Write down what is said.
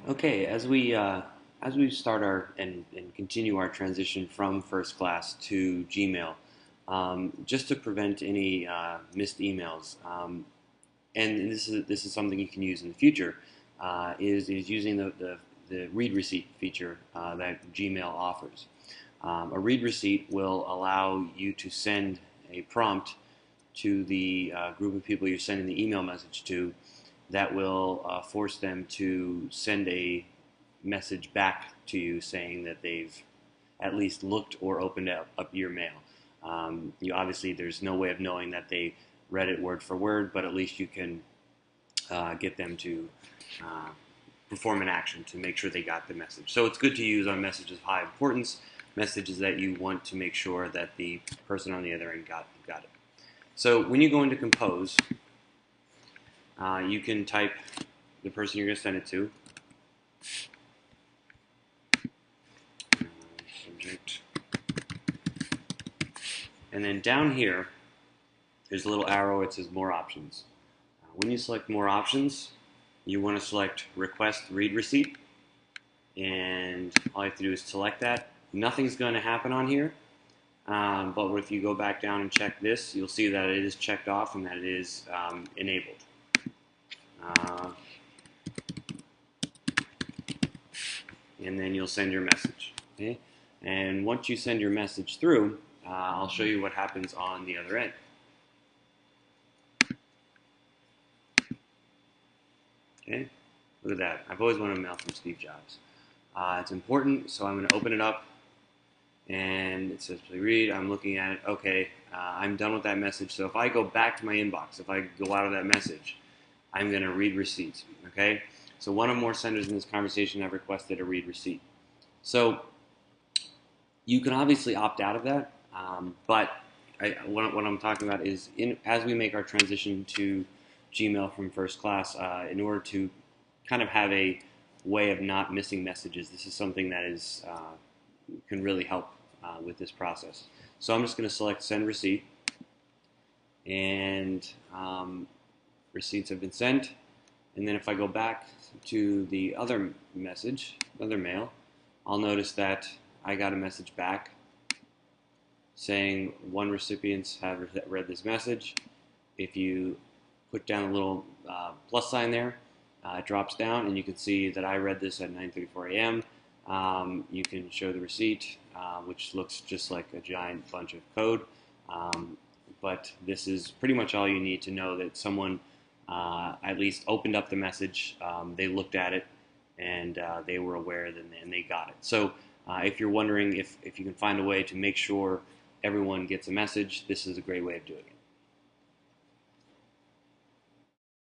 Okay, as we start our and continue our transition from First Class to Gmail, just to prevent any missed emails, and this is something you can use in the future, is using the read receipt feature that Gmail offers. A read receipt will allow you to send a prompt to the group of people you're sending the email message to that will force them to send a message back to you saying that they've at least looked or opened up your mail. You obviously there's no way of knowing that they read it word for word, but at least you can get them to perform an action to make sure they got the message. So it's good to use on messages of high importance, messages that you want to make sure that the person on the other end got it. So when you go into Compose, you can type the person you're going to send it to. Subject. And then down here, there's a little arrow. It says More Options. When you select More Options, you want to select Request Read Receipt. And all you have to do is select that. Nothing's going to happen on here. But if you go back down and check this, you'll see that it is checked off and that it is enabled. And then you'll send your message. Okay? And once you send your message through, I'll show you what happens on the other end. Okay? Look at that. I've always wanted a mail from Steve Jobs. It's important, so I'm going to open it up. And it says, please read. I'm looking at it. Okay, I'm done with that message. So if I go back to my inbox, if I go out of that message, I'm going to read receipts. Okay? So one or more senders in this conversation have requested a read receipt. So you can obviously opt out of that, but what I'm talking about is as we make our transition to Gmail from First Class, in order to kind of have a way of not missing messages, this is something that is can really help with this process. So I'm just going to select Send Receipt, and receipts have been sent. And then if I go back to the other message, other mail, I'll notice that I got a message back saying one recipients have read this message. If you put down a little plus sign there, it drops down and you can see that I read this at 9:34 a.m. You can show the receipt, which looks just like a giant bunch of code. But this is pretty much all you need to know that someone at least opened up the message, they looked at it, and they were aware, and they got it. So if you're wondering if you can find a way to make sure everyone gets a message, this is a great way of doing it.